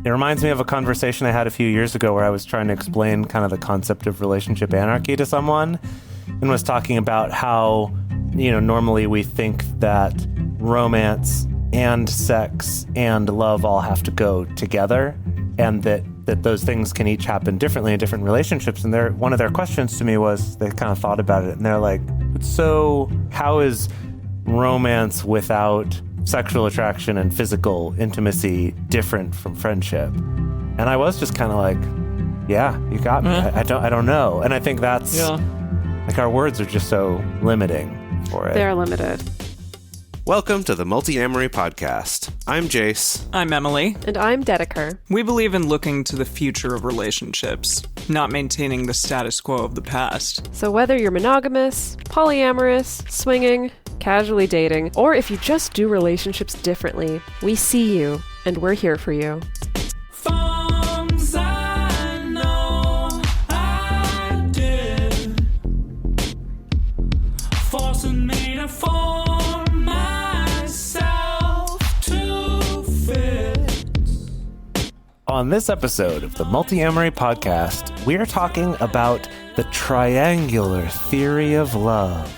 It reminds me of a conversation I had a few years ago where I was trying to explain kind of the concept of relationship anarchy to someone, and was talking about how, normally we think that romance and sex and love all have to go together, and that those things can each happen differently in different relationships. And one of their questions to me was, they kind of thought about it, and they're like, so how is romance without sexual attraction and physical intimacy different from friendship? And I was just kind of like, yeah, you got me. I don't know. And I think that's like, our words are just so limiting for it. They're limited. Welcome to the Multiamory podcast. I'm Jase. I'm Emily. And I'm Dedeker. We believe in looking to the future of relationships, not maintaining the status quo of the past. So whether you're monogamous, polyamorous, swinging, casually dating, or if you just do relationships differently, we see you, and we're here for you. Forms I know I did, forcing me to form myself to fit. On this episode of the Multiamory podcast, we're talking about the triangular theory of love.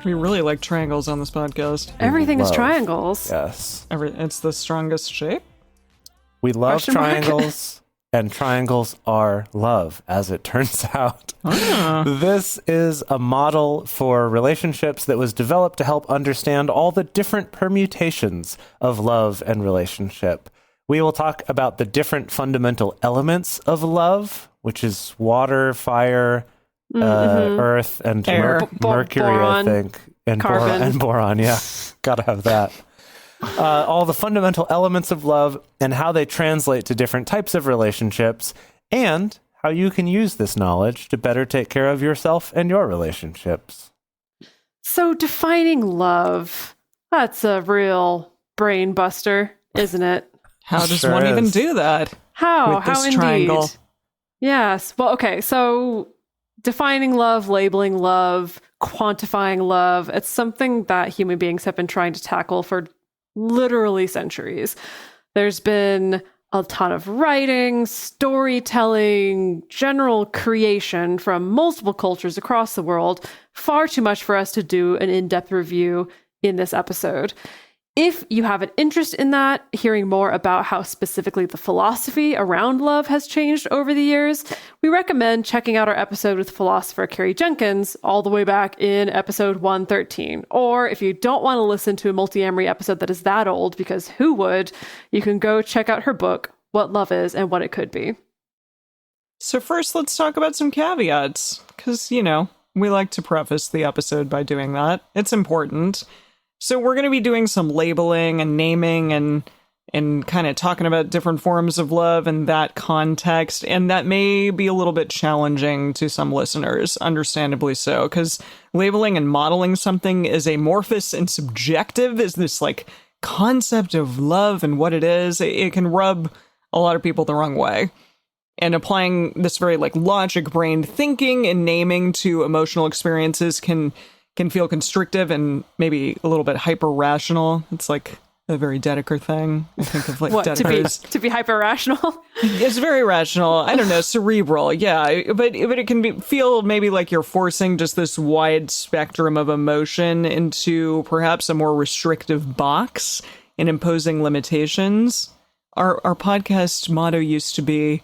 We really like triangles on this podcast. Everything is Love. triangles. Yes. It's the strongest shape. We love Question mark? triangles, and triangles are love, as it turns out. This is a model for relationships that was developed to help understand all the different permutations of love and relationship. We will talk about the different fundamental elements of love, which is water, fire, earth, and Air. mercury, Boron, I think. And carbon. and boron, yeah. Gotta have that. All the fundamental elements of love and how they translate to different types of relationships, and how you can use this knowledge to better take care of yourself and your relationships. So defining love, that's a real brain buster, isn't it? How does Sure one is. even do that? How? With How this indeed? triangle. Yes. Well, okay. So defining love, labeling love, quantifying love, it's something that human beings have been trying to tackle for literally centuries. There's been a ton of writing, storytelling, general creation from multiple cultures across the world. Far too much for us to do an in-depth review in this episode. If you have an interest in that, hearing more about how specifically the philosophy around love has changed over the years, we recommend checking out our episode with philosopher Carrie Jenkins all the way back in episode 113. Or if you don't want to listen to a Multiamory episode that is that old, because who would, you can go check out her book, What Love Is and What It Could Be. So first, let's talk about some caveats, because, we like to preface the episode by doing that. It's important. So we're going to be doing some labeling and naming and kind of talking about different forms of love in that context. And that may be a little bit challenging to some listeners, understandably so, because labeling and modeling something is amorphous and subjective, is this like concept of love and what it is. It can rub a lot of people the wrong way. And applying this very like logic brain thinking and naming to emotional experiences can feel constrictive and maybe a little bit hyper-rational. It's like a very Dedeker thing. I think of like What, Dedeker's. to be hyper-rational? It's very rational. I don't know, cerebral. Yeah, but it can feel maybe like you're forcing just this wide spectrum of emotion into perhaps a more restrictive box and imposing limitations. Our podcast motto used to be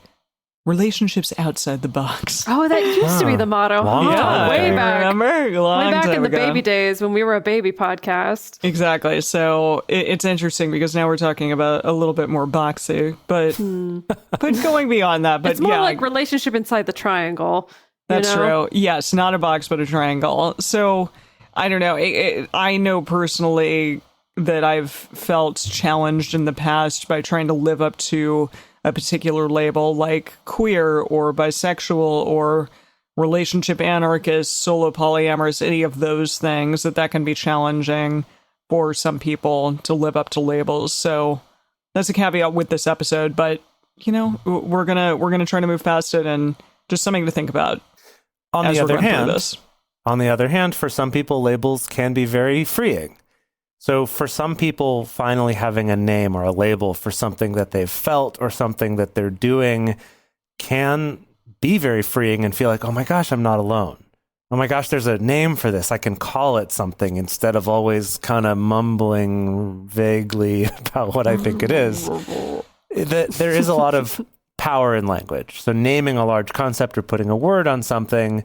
relationships outside the box. Oh, that used to be the motto. Long time way ago. back. Remember? Way back in the baby days when we were a baby podcast. Exactly. So it's interesting because now we're talking about a little bit more boxy, but going beyond that. But It's more yeah, like relationship inside the triangle. that's true. Yes, not a box, but a triangle. So I don't know. I know personally that I've felt challenged in the past by trying to live up to a particular label like queer or bisexual or relationship anarchist, solo polyamorous, any of those things, that can be challenging for some people to live up to labels. So that's a caveat with this episode, but we're gonna try to move past it, and just something to think about. On the other hand, for some people, labels can be very freeing. So for some people, finally having a name or a label for something that they've felt or something that they're doing can be very freeing and feel like, oh my gosh, I'm not alone. Oh my gosh, there's a name for this. I can call it something instead of always kind of mumbling vaguely about what I think it is. There is a lot of power in language. So naming a large concept or putting a word on something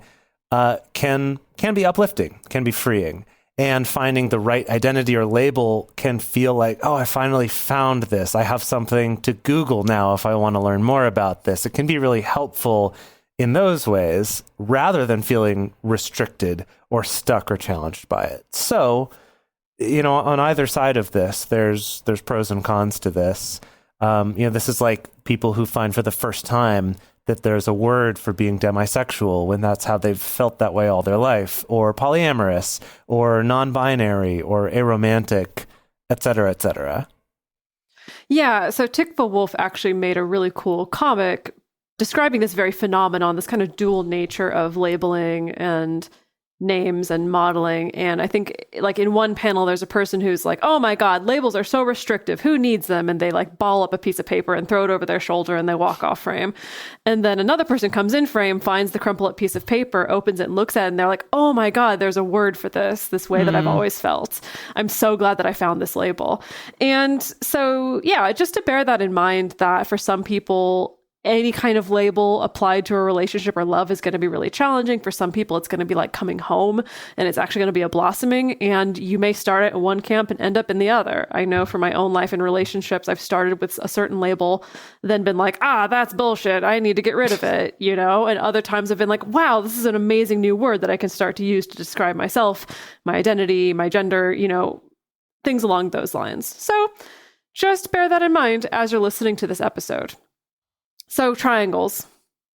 can be uplifting, can be freeing. And finding the right identity or label can feel like, oh, I finally found this. I have something to Google now if I want to learn more about this. It can be really helpful in those ways rather than feeling restricted or stuck or challenged by it. So, on either side of this, there's pros and cons to this. This is like people who find for the first time that there's a word for being demisexual when that's how they've felt that way all their life, or polyamorous, or non-binary, or aromantic, et cetera, et cetera. Yeah, so Tickfa Wolf actually made a really cool comic describing this very phenomenon, this kind of dual nature of labeling and names and modeling. And I think like in one panel, there's a person who's like, oh my God, labels are so restrictive. Who needs them? And they like ball up a piece of paper and throw it over their shoulder and they walk off frame. And then another person comes in frame, finds the crumpled up piece of paper, opens it and looks at it. And they're like, oh my God, there's a word for this way that I've always felt. I'm so glad that I found this label. And so, yeah, just to bear that in mind that for some people, any kind of label applied to a relationship or love is going to be really challenging. For some people, it's going to be like coming home and it's actually going to be a blossoming, and you may start at one camp and end up in the other. I know for my own life and relationships, I've started with a certain label, then been like, that's bullshit. I need to get rid of it, and other times I've been like, wow, this is an amazing new word that I can start to use to describe myself, my identity, my gender, things along those lines. So just bear that in mind as you're listening to this episode. So triangles,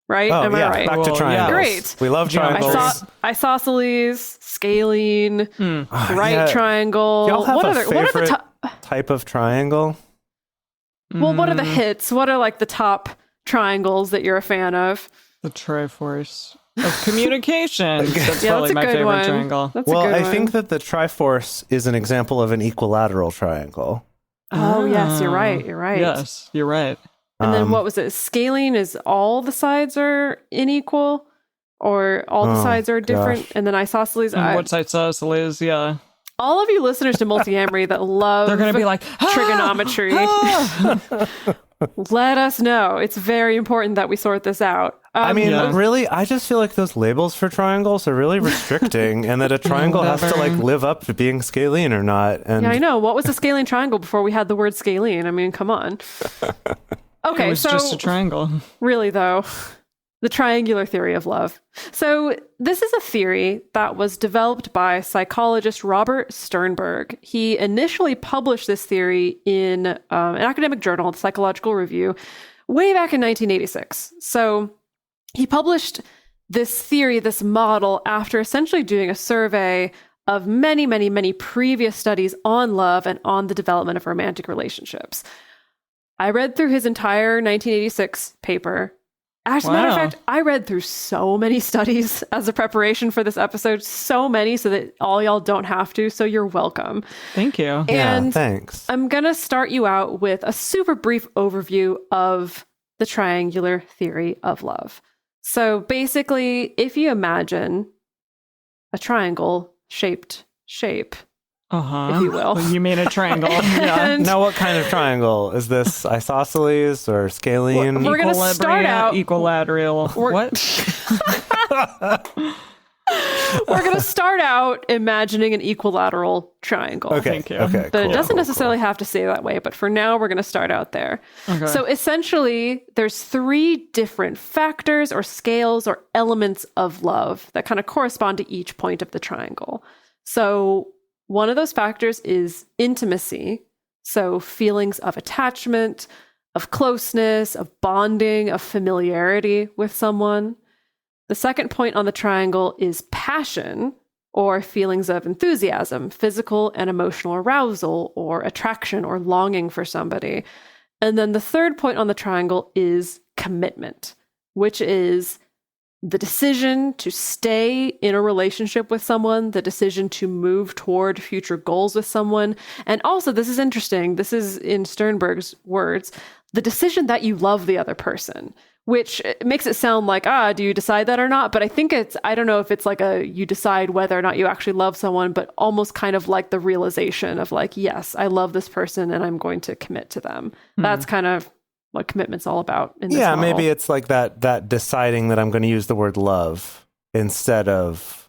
right? Oh, Am I yeah, right? back to triangles. Great. We love triangles. Isosceles, scalene, right Yeah. triangle. Do y'all have what a favorite are the type of triangle? Well, what are the hits? What are like the top triangles that you're a fan of? The Triforce of communication. That's Yeah, probably that's a my good favorite one. triangle. That's a Well, good I one. think that the Triforce is an example of an equilateral triangle. Oh, yes, you're right. You're right. Yes, you're right. And then what was it? Scalene is all the sides are unequal, or all the sides are different. gosh. And then isosceles. And what's isosceles? Yeah. All of you listeners to Multiamory that love They're going to be like, trigonometry, let us know. It's very important that we sort this out. Really, I just feel like those labels for triangles are really restricting, and that a triangle has to like live up to being scalene or not. And Yeah, I know. What was a scalene triangle before we had the word scalene? I mean, come on. Okay, it was so just a triangle. really though, the triangular theory of love. So this is a theory that was developed by psychologist Robert Sternberg. He initially published this theory in an academic journal, the Psychological Review, way back in 1986. So he published this theory, this model, after essentially doing a survey of many, many, many previous studies on love and on the development of romantic relationships. I read through his entire 1986 paper. As a matter of fact, I read through so many studies as a preparation for this episode, so many, so that all y'all don't have to. So you're welcome. Thank you. And thanks. I'm going to start you out with a super brief overview of the triangular theory of love. So basically, if you imagine a triangle-shaped shape, if you will. You mean a triangle. Yeah. And Now, what kind of triangle? Is this isosceles or scalene? We're going to start out... Equilateral. What? We're going to start out imagining an equilateral triangle. Okay. Thank you. Okay. But cool, it doesn't cool, necessarily have to stay that way. But for now, we're going to start out there. Okay. So essentially, there's 3 different factors or scales or elements of love that kind of correspond to each point of the triangle. So one of those factors is intimacy. So feelings of attachment, of closeness, of bonding, of familiarity with someone. The second point on the triangle is passion, or feelings of enthusiasm, physical and emotional arousal, or attraction or longing for somebody. And then the third point on the triangle is commitment, which is the decision to stay in a relationship with someone, the decision to move toward future goals with someone. And also, this is interesting, this is in Sternberg's words, the decision that you love the other person, which makes it sound like, do you decide that or not? But I think I don't know if it's like you decide whether or not you actually love someone, but almost kind of like the realization of like, yes, I love this person and I'm going to commit to them. That's kind of what commitment's all about in this model. Maybe it's like that deciding that I'm going to use the word love instead of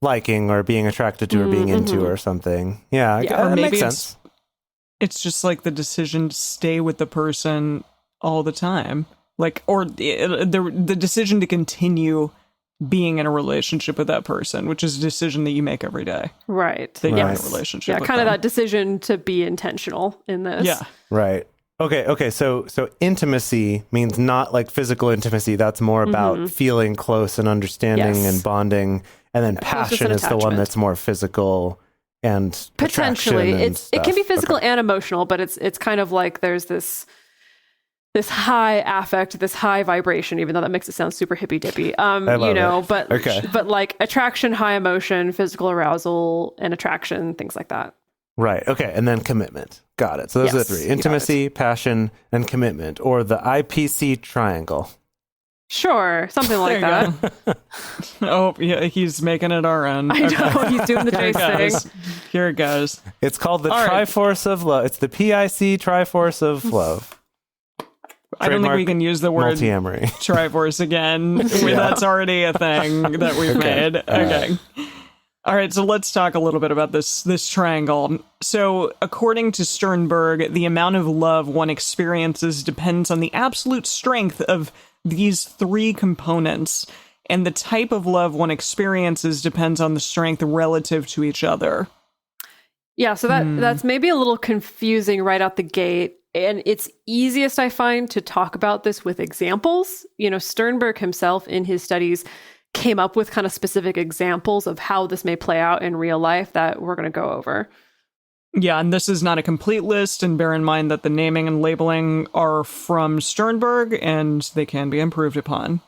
liking or being attracted to or being into or something. Yeah, or that maybe makes sense. It's just like the decision to stay with the person all the time. Like, or the decision to continue being in a relationship with that person, which is a decision that you make every day. Right. That you're in a relationship with kind of them. that decision to be intentional in this. Yeah. Right. Okay. So intimacy means not like physical intimacy. That's more about feeling close and understanding and bonding. And then passion is the one that's more physical and potentially. And it can be physical and emotional, but it's kind of like there's this high affect, this high vibration, even though that makes it sound super hippy dippy. But like attraction, high emotion, physical arousal, and attraction, things like that. Right. Okay. And then commitment. Got it. So those are the three: intimacy, passion, and commitment, or the IPC triangle. Sure, something like that. Oh, yeah, he's making it our own. I know, he's doing the Jase thing. Here it goes. It's called the Triforce of Love. It's the PIC Triforce of Love. I don't think we can use the word Multiamory. Triforce again. That's already a thing that we've made. Okay. All right, so let's talk a little bit about this triangle. So, according to Sternberg, the amount of love one experiences depends on the absolute strength of these three components, and the type of love one experiences depends on the strength relative to each other. Yeah, so that's maybe a little confusing right out the gate, and it's easiest, I find, to talk about this with examples. You know, Sternberg himself in his studies came up with kind of specific examples of how this may play out in real life that we're going to go over. Yeah, and this is not a complete list, and bear in mind that the naming and labeling are from Sternberg, and they can be improved upon.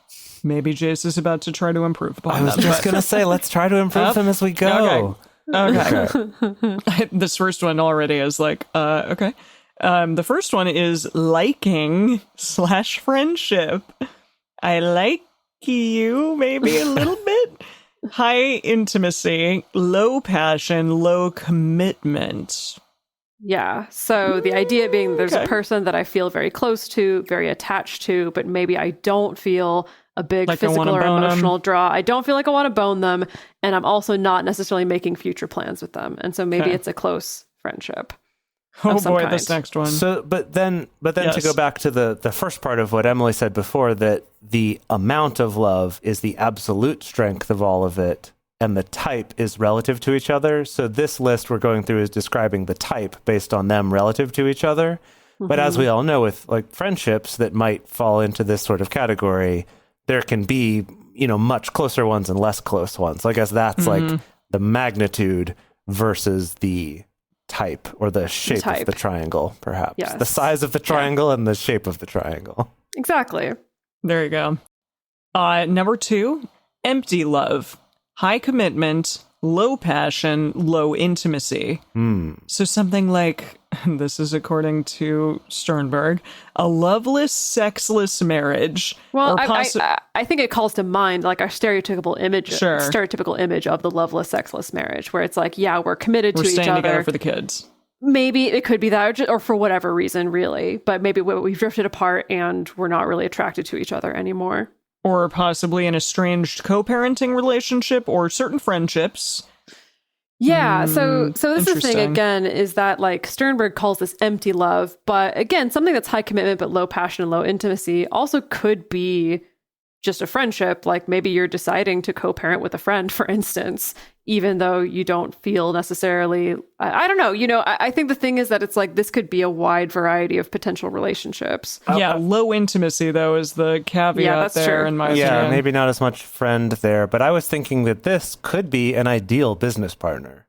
Maybe Jase is about to try to improve upon them. I was just going to say, let's try to improve them as we go. Okay. This first one already is like, okay. The first one is liking / friendship. I like you maybe a little bit. High intimacy, low passion, low commitment. Yeah. So the idea being there's a person that I feel very close to, very attached to, but maybe I don't feel a big like physical or emotional draw. I don't feel like I want to bone them, and I'm also not necessarily making future plans with them. And so maybe it's a close friendship. Oh boy, this next one. So, but then to go back to the first part of what Emily said before, that the amount of love is the absolute strength of all of it, and the type is relative to each other. So this list we're going through is describing the type based on them relative to each other. But as we all know, with like friendships that might fall into this sort of category, there can be, much closer ones and less close ones. So I guess that's like the magnitude versus the type or the shape of the triangle, perhaps. Yes. The size of the triangle and the shape of the triangle. Exactly. There you go. Number 2, empty love. High commitment, low passion, low intimacy. So something like, this is according to Sternberg, a loveless, sexless marriage. Well, I think it calls to mind like our stereotypical image of the loveless, sexless marriage, where it's like, yeah, we're committed to each other. We're staying together for the kids. Maybe it could be that, or for whatever reason, really. But maybe we've drifted apart and we're not really attracted to each other anymore. Or possibly an estranged co-parenting relationship or certain friendships. Yeah, so this is the thing again, is that like Sternberg calls this empty love, but again, something that's high commitment but low passion and low intimacy also could be just a friendship. Like maybe you're deciding to co-parent with a friend, for instance, even though you don't feel necessarily, I don't know, I think the thing is that it's like this could be a wide variety of potential relationships. Yeah, low intimacy though is the caveat there in my opinion. Yeah, maybe not as much friend there, but I was thinking that this could be an ideal business partner.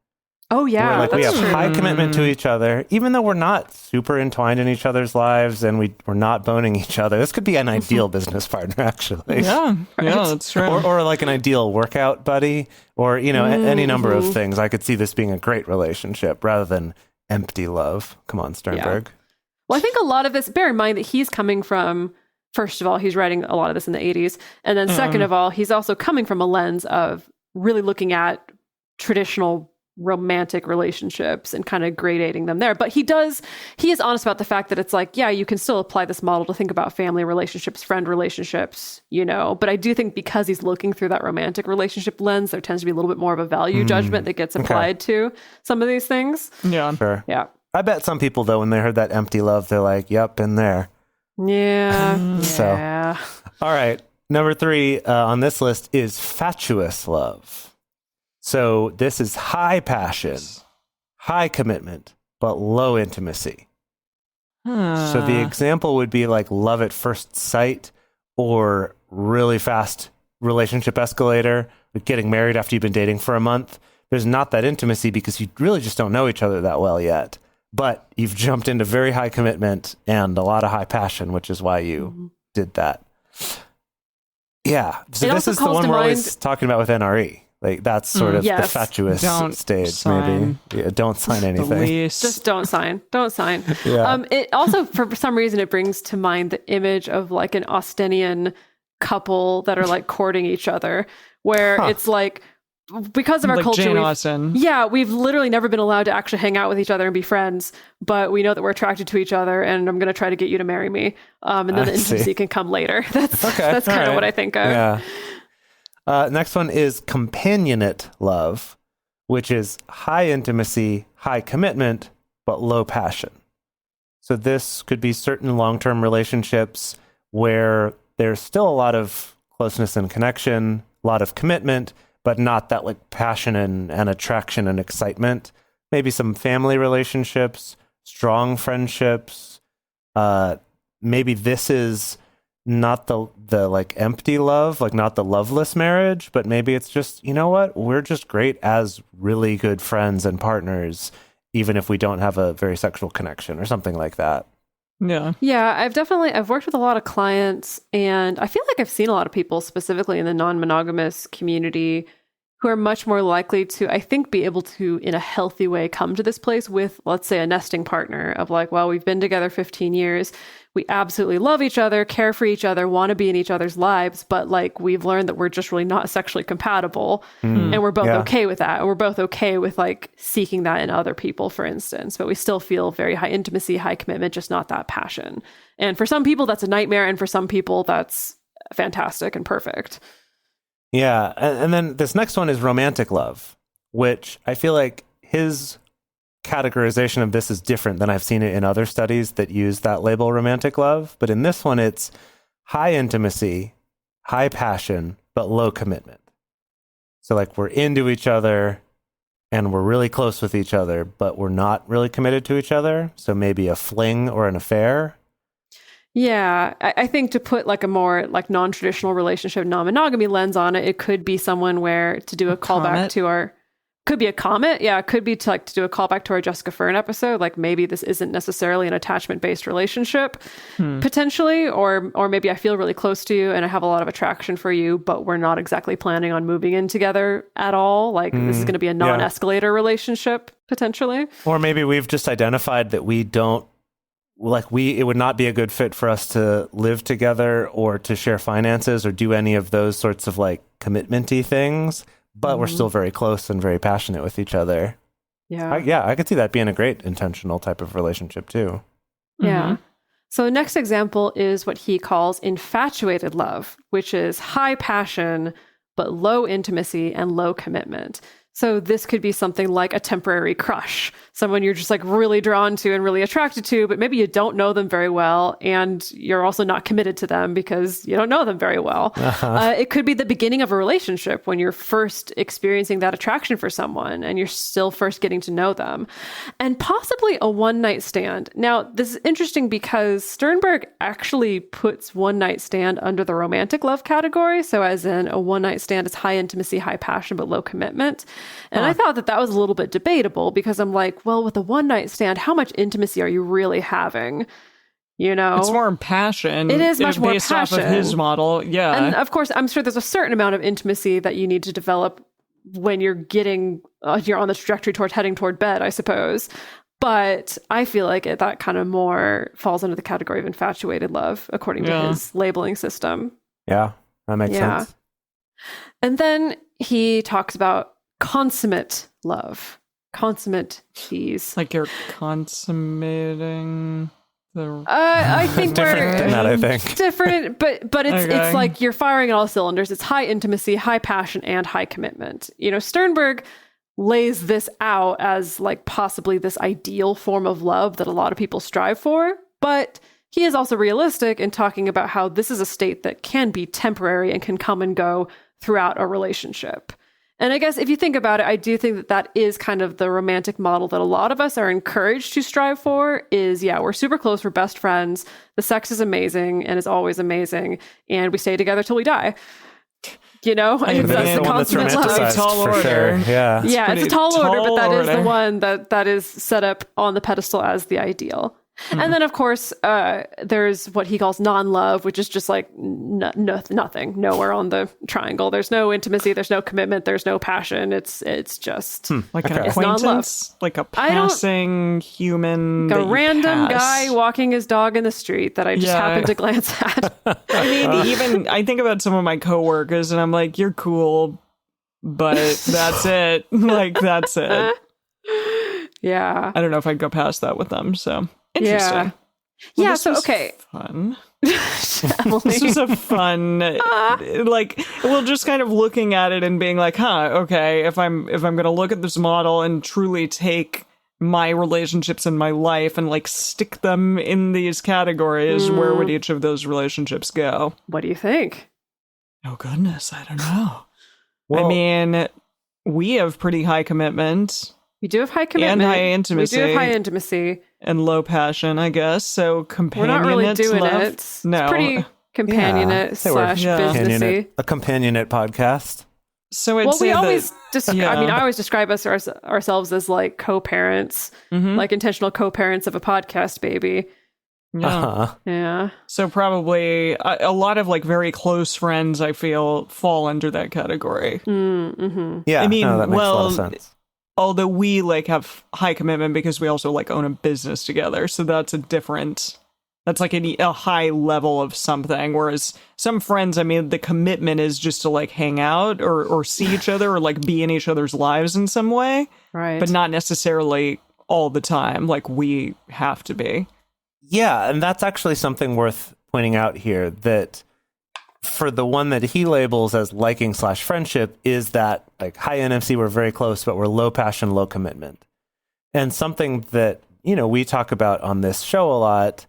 Oh, yeah. Where, like, we have that's true. high commitment to each other, even though we're not super entwined in each other's lives and we're not boning each other. This could be an ideal business partner, actually. Yeah, yeah, that's true. Or like an ideal workout buddy, or, you know, any number of things. I could see this being a great relationship rather than empty love. Come on, Sternberg. Yeah. Well, I think a lot of this, bear in mind that he's coming from, first of all, he's writing a lot of this in the 80s. And then second of all, he's also coming from a lens of really looking at traditional romantic relationships and kind of gradating them there. But he is honest about the fact that it's like, yeah, you can still apply this model to think about family relationships, friend relationships, you know. But I do think because he's looking through that romantic relationship lens, there tends to be a little bit more of a value judgment that gets applied to some of these things. Yeah. Sure. Yeah. I bet some people, though, when they heard that empty love, they're like, yep, been there. Yeah. So, Yeah. all right. Number 3 on this list is fatuous love. So this is high passion, high commitment, but low intimacy. So the example would be like love at first sight or really fast relationship escalator, like getting married after you've been dating for a month. There's not that intimacy because you really just don't know each other that well yet. But you've jumped into very high commitment and a lot of high passion, which is why you did that. Yeah. So this is the one we're always talking about with NRE. Like, that's sort of the fatuous stage, maybe. Yeah, don't sign anything. Just don't sign. Don't sign. Yeah. It also, for some reason, it brings to mind the image of like an Austenian couple that are like courting each other, where it's like, because of our like culture, Jane Austen. we've literally never been allowed to actually hang out with each other and be friends, but we know that we're attracted to each other, and I'm going to try to get you to marry me. And then the intimacy can come later. That's kind of what I think of. Yeah. Next one is companionate love, which is high intimacy, high commitment, but low passion. So this could be certain long-term relationships where there's still a lot of closeness and connection, a lot of commitment, but not that like passion and attraction and excitement. Maybe some family relationships, strong friendships. Maybe this is not the like empty love, like not the loveless marriage, but maybe it's just, you know what, we're just great as really good friends and partners, even if we don't have a very sexual connection or something like that. Yeah. I've worked with a lot of clients, and I feel like I've seen a lot of people specifically in the non-monogamous community who are much more likely to, I think, be able to, in a healthy way, come to this place with, let's say, a nesting partner of like, well, we've been together 15 years. We absolutely love each other, care for each other, want to be in each other's lives, but like we've learned that we're just really not sexually compatible, and we're both okay with that. And we're both okay with like seeking that in other people, for instance, but we still feel very high intimacy, high commitment, just not that passion. And for some people, that's a nightmare. And for some people, that's fantastic and perfect. Yeah. And then this next one is romantic love, which I feel like his categorization of this is different than I've seen it in other studies that use that label romantic love. But in this one, it's high intimacy, high passion, but low commitment. So like we're into each other and we're really close with each other, but we're not really committed to each other. So maybe a fling or an affair. Yeah, I think to put like a more like non-traditional relationship, non-monogamy lens on it, it could be someone where to do a callback to our, could be a comet. Yeah, it could be to like to do a callback to our Jessica Fern episode. Like maybe this isn't necessarily an attachment-based relationship, potentially, or maybe I feel really close to you and I have a lot of attraction for you, but we're not exactly planning on moving in together at all. Like this is going to be a non-escalator relationship potentially. Or maybe we've just identified that we don't, like it would not be a good fit for us to live together or to share finances or do any of those sorts of like commitment-y things, but we're still very close and very passionate with each other. Yeah. I could see that being a great intentional type of relationship too. Yeah. So next example is what he calls infatuated love, which is high passion, but low intimacy and low commitment. So this could be something like a temporary crush, someone you're just like really drawn to and really attracted to, but maybe you don't know them very well. And you're also not committed to them because you don't know them very well. It could be the beginning of a relationship when you're first experiencing that attraction for someone and you're still first getting to know them, and possibly a one-night stand. Now, this is interesting because Sternberg actually puts one-night stand under the romantic love category. So as in a one-night stand is high intimacy, high passion, but low commitment. And I thought that was a little bit debatable because I'm like, well, with a one night stand, how much intimacy are you really having? You know, it's more passion. It is much more based passion. off of his model. Yeah. And of course, I'm sure there's a certain amount of intimacy that you need to develop when you're you're on the trajectory towards heading toward bed, I suppose. But I feel like that kind of more falls under the category of infatuated love, according to his labeling system. Yeah, that makes sense. And then he talks about consummate love. Consummate fees. Like you're consummating the... I think different than that, I think. Different, but it's like you're firing on all cylinders. It's high intimacy, high passion, and high commitment. You know, Sternberg lays this out as like possibly this ideal form of love that a lot of people strive for, but he is also realistic in talking about how this is a state that can be temporary and can come and go throughout a relationship. And I guess if you think about it, I do think that is kind of the romantic model that a lot of us are encouraged to strive for is, we're super close, we're best friends, the sex is amazing and is always amazing, and we stay together till we die. You know, I mean, that's the one that's romanticized for sure. Yeah, it's a tall order, but that is the one that is set up on the pedestal as the ideal. And then, of course, there's what he calls non-love, which is just like nothing, nowhere on the triangle. There's no intimacy, there's no commitment, there's no passion. It's just like an acquaintance, like a passing human, a random guy walking his dog in the street that I just happened to glance at. I mean, even I think about some of my coworkers, and I'm like, you're cool, but that's it. Like that's it. Yeah, I don't know if I'd go past that with them. So. Interesting. Yeah. So okay. Fun. This was a fun, just kind of looking at it and being like, okay, if I'm going to look at this model and truly take my relationships in my life and like stick them in these categories, where would each of those relationships go? What do you think? Oh goodness, I don't know. Well, I mean, we have pretty high commitment. We do have high commitment. And high intimacy. We do have high intimacy. And low passion, I guess. So companionate. We're not really doing love. it. It's pretty companionate / businessy. A companionate podcast. So we always I always describe us ourselves as like co-parents, like intentional co-parents of a podcast baby. Yeah. Yeah. So probably a lot of like very close friends, I feel, fall under that category. Mm-hmm. Yeah. I mean, that makes a lot of sense. Although we like have high commitment because we also like own a business together. So that's that's like a high level of something. Whereas some friends, I mean, the commitment is just to like hang out or see each other or like be in each other's lives in some way. Right. But not necessarily all the time. Like we have to be. Yeah. And that's actually something worth pointing out here, that for the one that he labels as liking / friendship is that like high NMC, we're very close, but we're low passion, low commitment. And something that, we talk about on this show a lot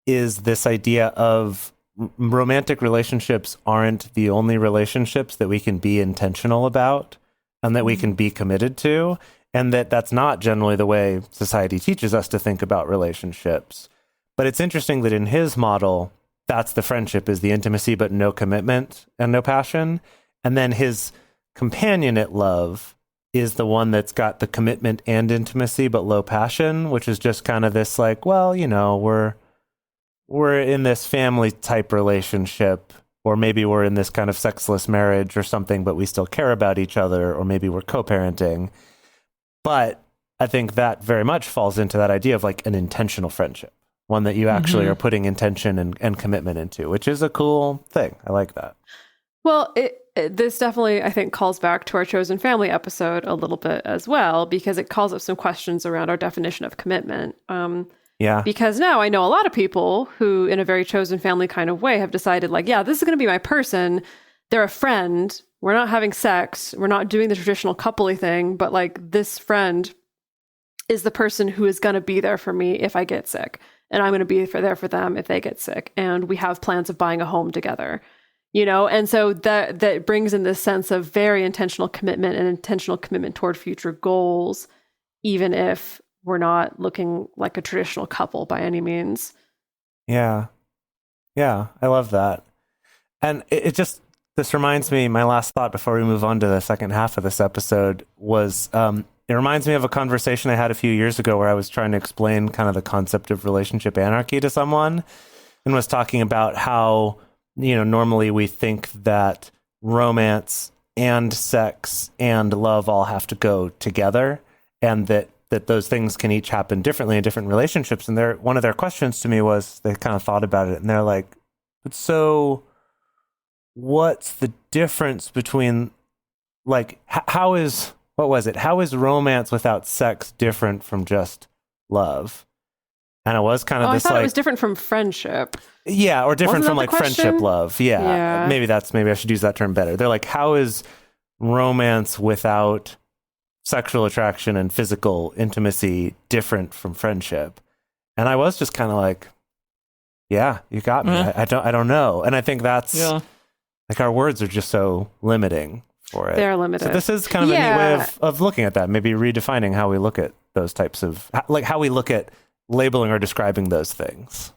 is this idea of romantic relationships aren't the only relationships that we can be intentional about and that we can be committed to. And that's not generally the way society teaches us to think about relationships. But it's interesting that in his model, that's the friendship, is the intimacy, but no commitment and no passion. And then his companionate love is the one that's got the commitment and intimacy, but low passion, which is just kind of this like, well, we're in this family type relationship, or maybe we're in this kind of sexless marriage or something, but we still care about each other, or maybe we're co-parenting. But I think that very much falls into that idea of like an intentional friendship. One that you actually are putting intention and commitment into, which is a cool thing. I like that. Well, this definitely, I think, calls back to our Chosen Family episode a little bit as well, because it calls up some questions around our definition of commitment. Because now I know a lot of people who, in a very Chosen Family kind of way, have decided like, this is going to be my person. They're a friend. We're not having sex. We're not doing the traditional coupley thing, but like this friend is the person who is going to be there for me if I get sick. And I'm going to be there for them if they get sick. And we have plans of buying a home together, And so that brings in this sense of very intentional commitment and intentional commitment toward future goals, even if we're not looking like a traditional couple by any means. Yeah. Yeah, I love that. And it just This reminds me, my last thought before we move on to the second half of this episode was, it reminds me of a conversation I had a few years ago where I was trying to explain kind of the concept of relationship anarchy to someone, and was talking about how, normally we think that romance and sex and love all have to go together, and that those things can each happen differently in different relationships. And one of their questions to me was, they kind of thought about it and they're like, but so what's the difference between, like, how is romance without sex different from just love? And it was kind of I thought it was different from friendship. Yeah, or different Wasn't from that like the question? friendship love. Yeah. Maybe I should use that term better. They're like, how is romance without sexual attraction and physical intimacy different from friendship? And I was just kind of like, yeah, you got me. I don't know. And I think that's like, our words are just so limiting for it. They're limited. So this is kind of a neat way of looking at that, maybe redefining how we look at those types of, like how we look at labeling or describing those things.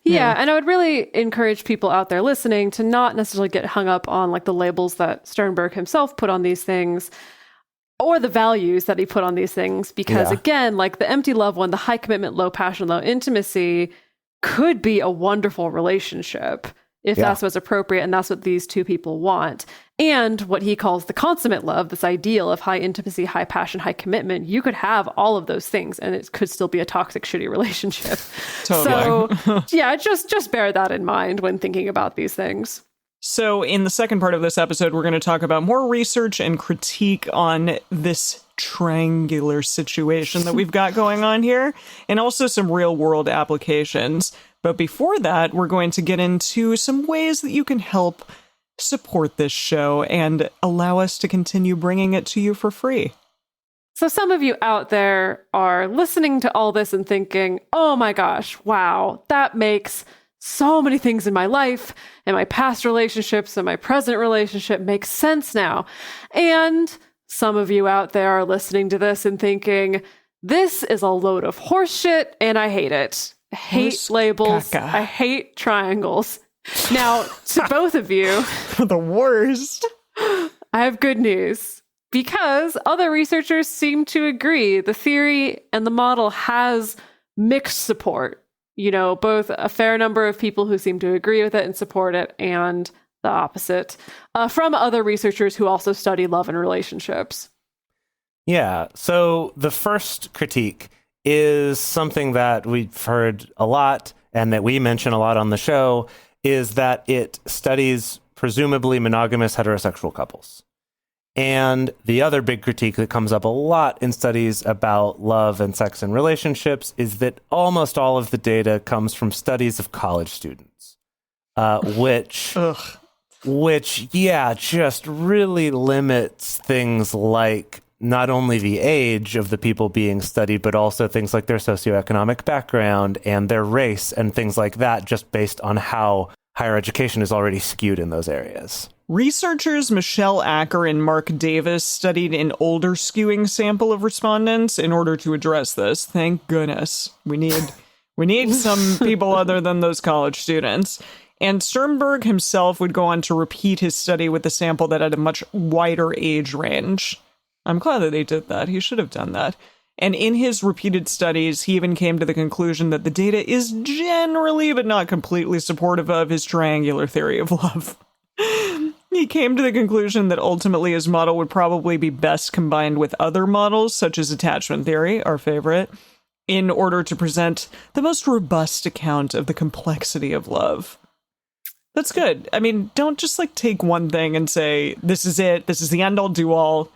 Yeah, and I would really encourage people out there listening to not necessarily get hung up on like the labels that Sternberg himself put on these things or the values that he put on these things, because again, like the empty love one, the high commitment, low passion, low intimacy could be a wonderful relationship if that's what's appropriate and that's what these two people want. And what he calls the consummate love, this ideal of high intimacy, high passion, high commitment, you could have all of those things and it could still be a toxic, shitty relationship. Totally. So just bear that in mind when thinking about these things. So in the second part of this episode, we're going to talk about more research and critique on this triangular situation that we've got going on here, and also some real world applications. But before that, we're going to get into some ways that you can help support this show and allow us to continue bringing it to you for free. So some of you out there are listening to all this and thinking, oh my gosh, wow, that makes so many things in my life and my past relationships and my present relationship makes sense now. And some of you out there are listening to this and thinking, this is a load of horse shit and I hate it. I hate labels. Caca. I hate triangles. Now, to both of you, The worst. I have good news. Because other researchers seem to agree the theory and the model has mixed support. Both a fair number of people who seem to agree with it and support it, and the opposite from other researchers who also study love and relationships. Yeah. So the first critique is something that we've heard a lot and that we mention a lot on the show, is that it studies presumably monogamous heterosexual couples. And the other big critique that comes up a lot in studies about love and sex and relationships is that almost all of the data comes from studies of college students, which just really limits things like not only the age of the people being studied, but also things like their socioeconomic background and their race and things like that, just based on how higher education is already skewed in those areas. Researchers Michelle Acker and Mark Davis studied an older skewing sample of respondents in order to address this. Thank goodness. We need some people other than those college students. And Sternberg himself would go on to repeat his study with a sample that had a much wider age range. I'm glad that they did that. He should have done that. And in his repeated studies, he even came to the conclusion that the data is generally, but not completely, supportive of his triangular theory of love. He came to the conclusion that ultimately his model would probably be best combined with other models, such as attachment theory, our favorite, in order to present the most robust account of the complexity of love. That's good. I mean, don't just take one thing and say, this is it, this is the end-all, do-all,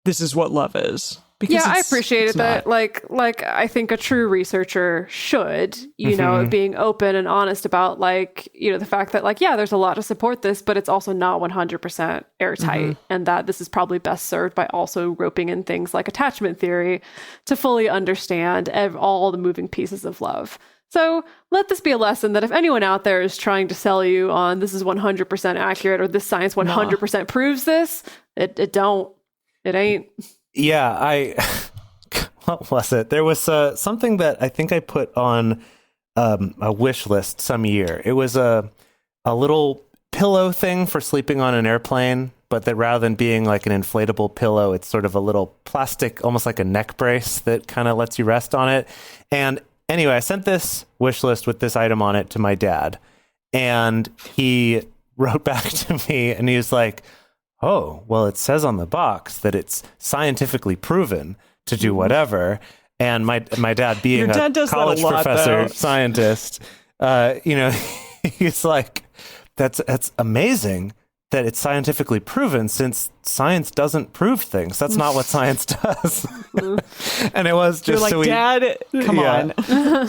this is what love is. Because I appreciated that. Like I think a true researcher should, being open and honest about the fact that there's a lot to support this, but it's also not 100% airtight, and that this is probably best served by also roping in things like attachment theory to fully understand all the moving pieces of love. So let this be a lesson that if anyone out there is trying to sell you on this is 100% accurate or this science 100% proves this, it ain't. Yeah, what was it? There was something that I think I put on a wish list some year. It was a little pillow thing for sleeping on an airplane, but that rather than being like an inflatable pillow, it's sort of a little plastic, almost like a neck brace that kind of lets you rest on it. And anyway, I sent this wish list with this item on it to my dad, and he wrote back to me and he was like, oh, well, it says on the box that it's scientifically proven to do whatever. And my dad, being Your dad a does that college a lot, professor, though. scientist, he's like, that's amazing that it's scientifically proven, since science doesn't prove things. That's not what science does. And it was just You're like, Dad, come on.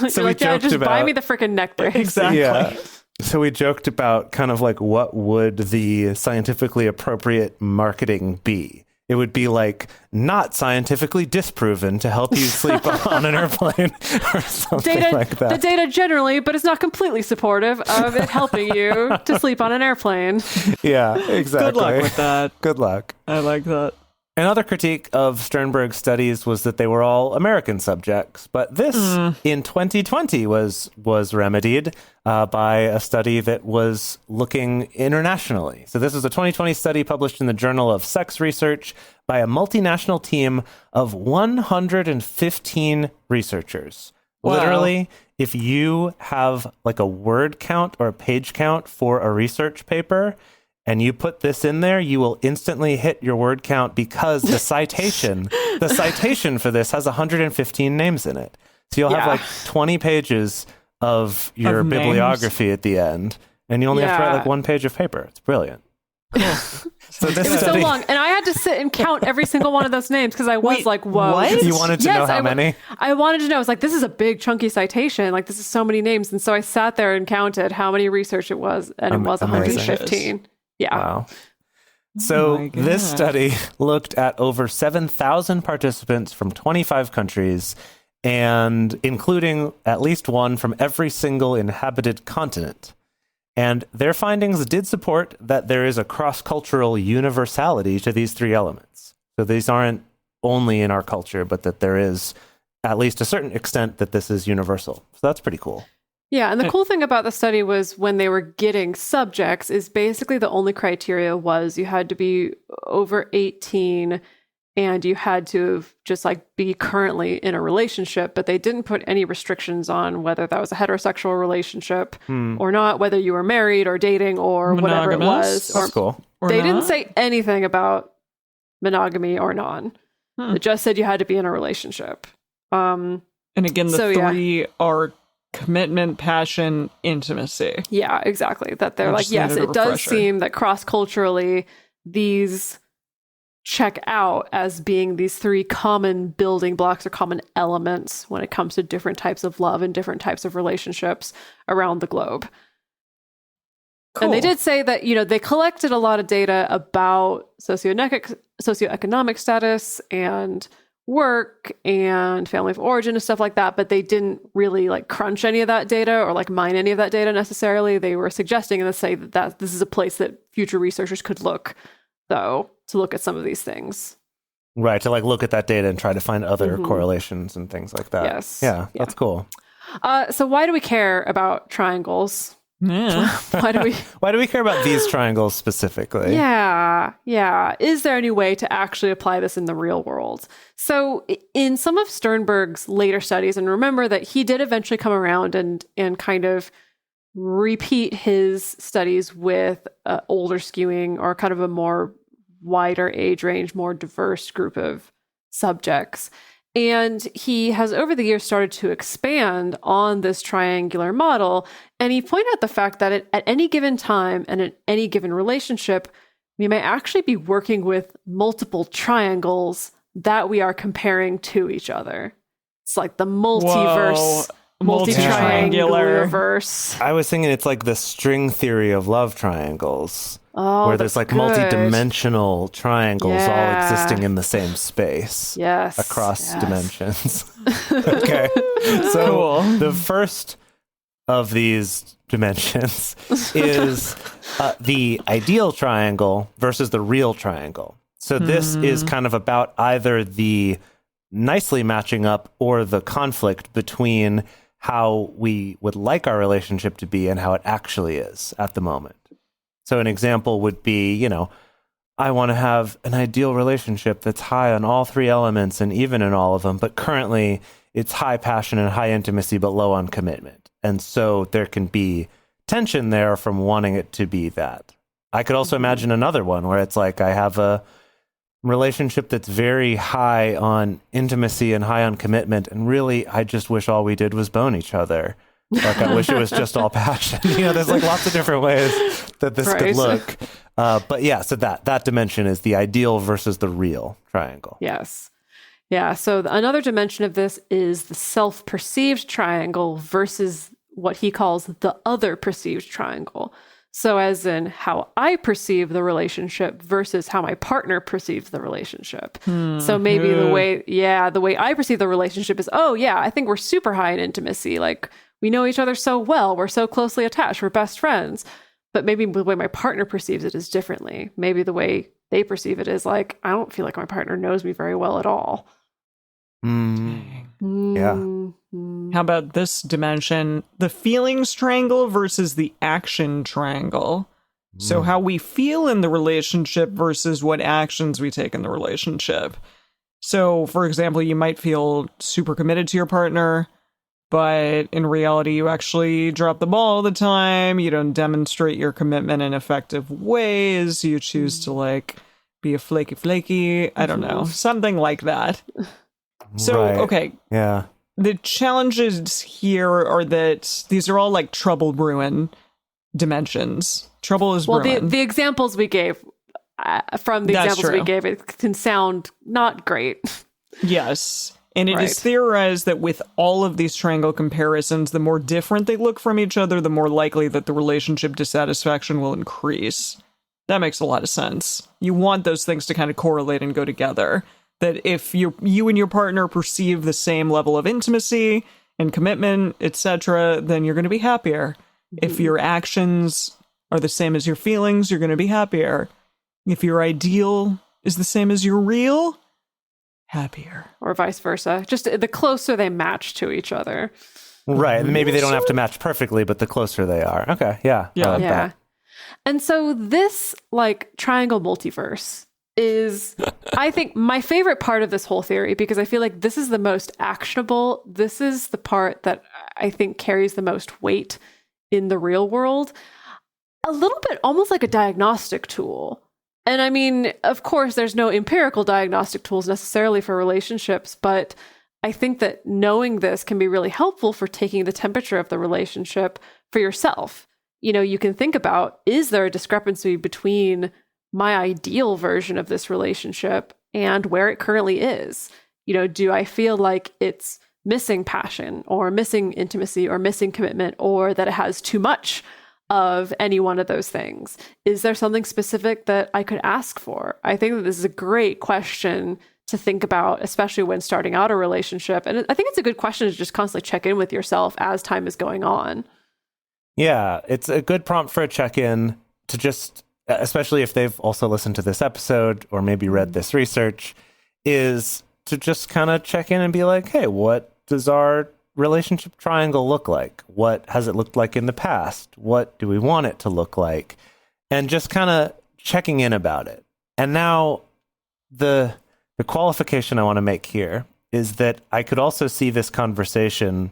So You're like, Dad, just buy me the freaking neck brace. Exactly. Yeah. So we joked about kind of like, what would the scientifically appropriate marketing be? It would be like, not scientifically disproven to help you sleep on an airplane or something like that. The data generally, but it's not completely supportive of it helping you to sleep on an airplane. Yeah, exactly. Good luck with that. Good luck. I like that. Another critique of Sternberg's studies was that they were all American subjects, but this in 2020 was remedied by a study that was looking internationally. So this is a 2020 study published in the Journal of Sex Research by a multinational team of 115 researchers. Wow. Literally, if you have like a word count or a page count for a research paper, and you put this in there, you will instantly hit your word count, because the citation for this has 115 names in it. So you'll have like 20 pages of your bibliography at the end, and you only have to write like one page of paper. It's brilliant. So this It was study, so long, and I had to sit and count every single one of those names because I was Wait, like, "Whoa!" what? You wanted to know how many? I wanted to know. I was like, "This is a big, chunky citation. Like, this is so many names." And so I sat there and counted how many research it was, and it was Amazing. 115. Yeah. Wow. So my this God. study looked at over 7,000 participants from 25 countries, and including at least one from every single inhabited continent. And their findings did support that there is a cross-cultural universality to these three elements. So these aren't only in our culture, but that there is at least a certain extent that this is universal. So that's pretty cool. Yeah, and the cool thing about the study was when they were getting subjects is basically the only criteria was you had to be over 18 and you had to just like be currently in a relationship, but they didn't put any restrictions on whether that was a heterosexual relationship or not, whether you were married or dating or whatever it was. That's cool. Or They not? didn't say anything about monogamy or non. It just said you had to be in a relationship. And again, the So, yeah. three are commitment, passion, intimacy. Yeah, exactly. That they're I like, just yes, needed a it does refresher. seem that cross-culturally these check out as being these three common building blocks or common elements when it comes to different types of love and different types of relationships around the globe. Cool. And they did say that, you know, they collected a lot of data about socioeconomic status and work and family of origin and stuff like that, but they didn't really like crunch any of that data or like mine any of that data necessarily. They were suggesting and they say that this is a place that future researchers could look, though, to look at some of these things. Right, to like look at that data and try to find other correlations and things like that. Yes. Yeah, that's cool. So why do we care about triangles? Yeah. Why do we? Why do we care about these triangles specifically? Yeah. Is there any way to actually apply this in the real world? So in some of Sternberg's later studies, and remember that he did eventually come around and kind of repeat his studies with older skewing or kind of a more wider age range, more diverse group of subjects. And he has over the years started to expand on this triangular model. And he pointed out the fact that at any given time and in any given relationship, we may actually be working with multiple triangles that we are comparing to each other. It's like the multiverse, multi-triangular universe. I was thinking it's like the string theory of love triangles. Oh, where there's like good. multi-dimensional triangles all Yeah. existing in the same space. Yes. Across Yes. dimensions. Okay. So the first of these dimensions is the ideal triangle versus the real triangle. So this is kind of about either the nicely matching up or the conflict between how we would like our relationship to be and how it actually is at the moment. So an example would be, I want to have an ideal relationship that's high on all three elements and even in all of them, but currently it's high passion and high intimacy, but low on commitment. And so there can be tension there from wanting it to be that. I could also imagine another one where it's like I have a relationship that's very high on intimacy and high on commitment, and really I just wish all we did was bone each other. Like I wish it was just all passion. There's like lots of different ways that this could look. But yeah, so that dimension is the ideal versus the real triangle. Yes. Yeah. So another dimension of this is the self-perceived triangle versus what he calls the other perceived triangle. So as in how I perceive the relationship versus how my partner perceives the relationship. So maybe the way I perceive the relationship is, I think we're super high in intimacy. Like we know each other so well. We're so closely attached. We're best friends. But maybe the way my partner perceives it is differently. Maybe the way they perceive it is like, I don't feel like my partner knows me very well at all. Yeah. How about this dimension? The feelings triangle versus the action triangle. So how we feel in the relationship versus what actions we take in the relationship. So, for example, you might feel super committed to your partner, but in reality, you actually drop the ball all the time. You don't demonstrate your commitment in effective ways. You choose to be a flaky. I don't know. Something like that. So, okay. Yeah. The challenges here are that these are all like trouble ruin dimensions. Trouble is ruin. Well, the examples we gave, it can sound not great. Yes. And it is theorized that with all of these triangle comparisons, the more different they look from each other, the more likely that the relationship dissatisfaction will increase. That makes a lot of sense. You want those things to kind of correlate and go together. That if you and your partner perceive the same level of intimacy and commitment, etc., then you're going to be happier. If your actions are the same as your feelings, you're going to be happier. If your ideal is the same as your real, happier. Or vice versa. Just the closer they match to each other. Right. Maybe they don't have to match perfectly, but the closer they are. Okay. Yeah. Yeah. And so this triangle multiverse is, I think, my favorite part of this whole theory, because I feel like this is the most actionable. This is the part that I think carries the most weight in the real world. A little bit almost like a diagnostic tool. And I mean, of course, there's no empirical diagnostic tools necessarily for relationships, but I think that knowing this can be really helpful for taking the temperature of the relationship for yourself. You can think about, is there a discrepancy between my ideal version of this relationship and where it currently is? Do I feel like it's missing passion or missing intimacy or missing commitment, or that it has too much of any one of those things? Is there something specific that I could ask for? I think that this is a great question to think about, especially when starting out a relationship. And I think it's a good question to just constantly check in with yourself as time is going on. Yeah, it's a good prompt for a check-in to just, especially if they've also listened to this episode or maybe read this research, is to just kind of check in and be like, hey, what does our relationship triangle look like? What has it looked like in the past? What do we want it to look like? And just kind of checking in about it. And now the qualification I want to make here is that I could also see this conversation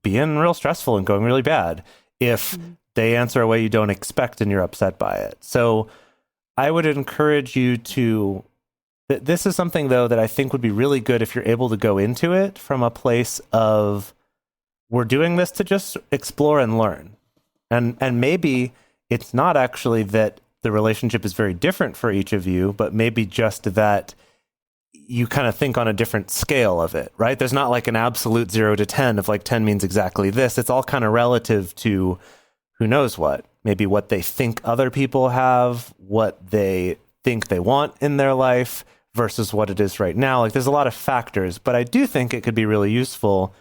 being real stressful and going really bad if they answer a way you don't expect and you're upset by it. So I would encourage you to, this is something though that I think would be really good if you're able to go into it from a place of, we're doing this to just explore and learn. And maybe it's not actually that the relationship is very different for each of you, but maybe just that you kind of think on a different scale of it, right? There's not like an absolute 0 to 10 of 10 means exactly this. It's all kind of relative to who knows what, maybe what they think other people have, what they think they want in their life versus what it is right now. There's a lot of factors, but I do think it could be really useful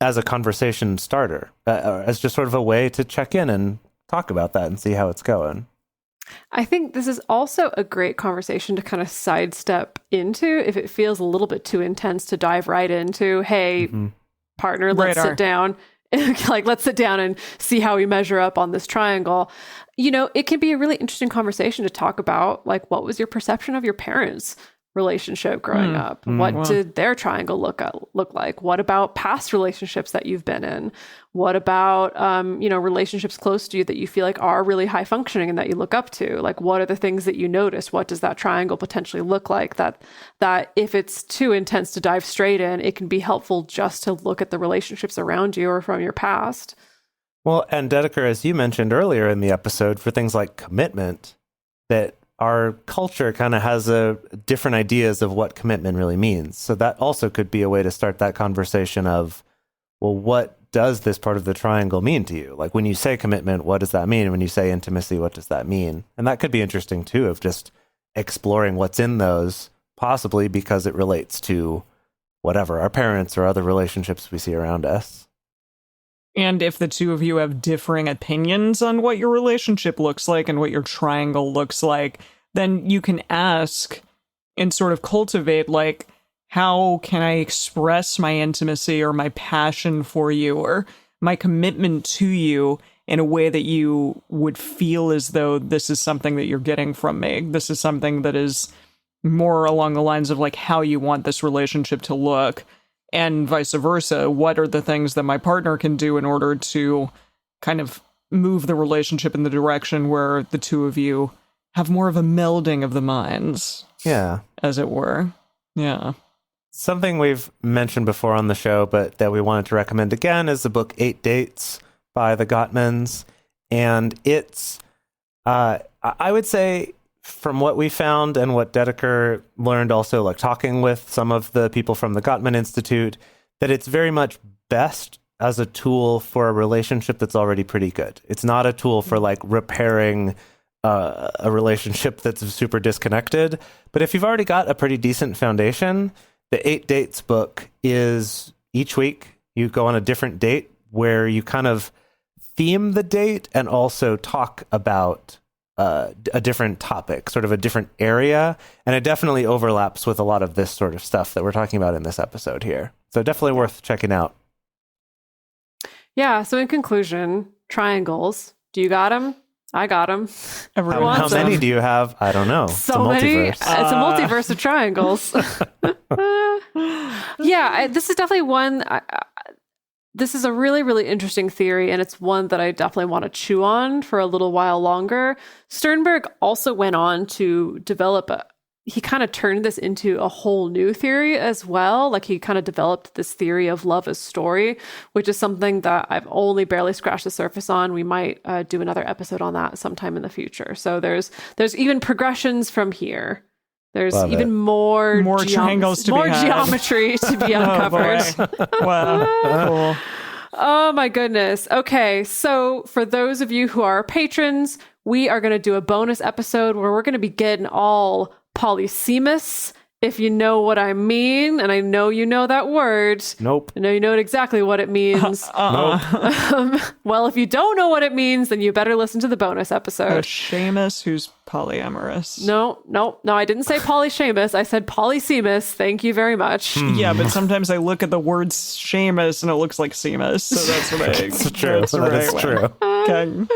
as a conversation starter, as just sort of a way to check in and talk about that and see how it's going. I think this is also a great conversation to kind of sidestep into if it feels a little bit too intense to dive right into, hey, partner, let's sit down like, let's sit down and see how we measure up on this triangle. You know, it can be a really interesting conversation to talk about, like, what was your perception of your parents' relationship growing up? What did their triangle look like? What about past relationships that you've been in? What about, relationships close to you that you feel like are really high functioning and that you look up to? Like, what are the things that you notice? What does that triangle potentially look like? That if it's too intense to dive straight in, it can be helpful just to look at the relationships around you or from your past. Well, and Dedeker, as you mentioned earlier in the episode, for things like commitment, that our culture kind of has different ideas of what commitment really means. So that also could be a way to start that conversation of, well, what does this part of the triangle mean to you? Like, when you say commitment, what does that mean? When you say intimacy, what does that mean? And that could be interesting too, of just exploring what's in those, possibly because it relates to whatever, our parents or other relationships we see around us. And if the two of you have differing opinions on what your relationship looks like and what your triangle looks like, then you can ask and sort of cultivate, like, how can I express my intimacy or my passion for you or my commitment to you in a way that you would feel as though this is something that you're getting from me. This is something that is more along the lines of, like, how you want this relationship to look. And vice versa, what are the things that my partner can do in order to kind of move the relationship in the direction where the two of you have more of a melding of the minds? Yeah. As it were. Yeah. Something we've mentioned before on the show, but that we wanted to recommend again, is the book 8 Dates by the Gottmans. And it's, I would say, from what we found and what Dedeker learned also, like talking with some of the people from the Gottman Institute, that it's very much best as a tool for a relationship that's already pretty good. It's not a tool for, like, repairing a relationship that's super disconnected. But if you've already got a pretty decent foundation, the 8 Dates book is, each week you go on a different date where you kind of theme the date and also talk about a different topic, sort of a different area. And it definitely overlaps with a lot of this sort of stuff that we're talking about in this episode here. So definitely worth checking out. Yeah. So in conclusion, triangles. Do you got them? I got them. How many do you have? I don't know. So many. It's a multiverse of triangles. This is definitely one. This is a really, really interesting theory, and it's one that I definitely want to chew on for a little while longer. Sternberg also went on to develop he kind of turned this into a whole new theory as well. Like, he kind of developed this theory of love as story, which is something that I've only barely scratched the surface on. We might do another episode on that sometime in the future. So there's even progressions from here. There's even more triangles to be had. Geometry to be uncovered. Wow. Cool. Oh my goodness. Okay, so for those of you who are patrons, we are going to do a bonus episode where we're going to be getting all polysemous, if you know what I mean. And I know you know that word. Nope. I know you know exactly what it means. Nope. Well, if you don't know what it means, then you better listen to the bonus episode. Seamus, who's polyamorous. No, I didn't say polyseamus. I said polysemous. Thank you very much. Yeah, but sometimes I look at the word Seamus and it looks like Seamus. So that's what I... It's true. That's true. Okay.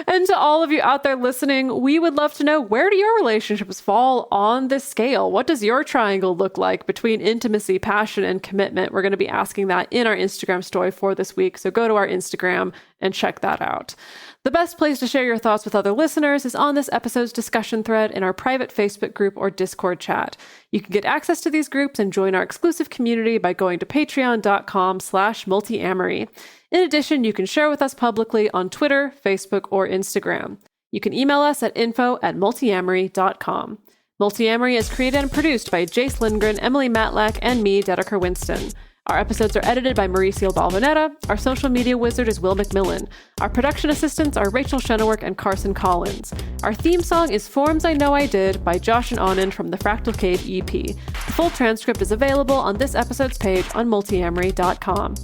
And to all of you out there listening, we would love to know, where do your relationships fall on this scale? What does your triangle look like between intimacy, passion, and commitment? We're going to be asking that in our Instagram story for this week. So go to our Instagram and check that out. The best place to share your thoughts with other listeners is on this episode's discussion thread in our private Facebook group or Discord chat. You can get access to these groups and join our exclusive community by going to patreon.com/multiamory. In addition, you can share with us publicly on Twitter, Facebook, or Instagram. You can email us at info@multiamory.com. Multiamory is created and produced by Jase Lindgren, Emily Matlack, and me, Dedeker Winston. Our episodes are edited by Mauricio Balvanera. Our social media wizard is Will McMillan. Our production assistants are Rachel Shennework and Carson Collins. Our theme song is Forms I Know I Did by Josh and Anand from the Fractal Cave EP. The full transcript is available on this episode's page on multiamory.com.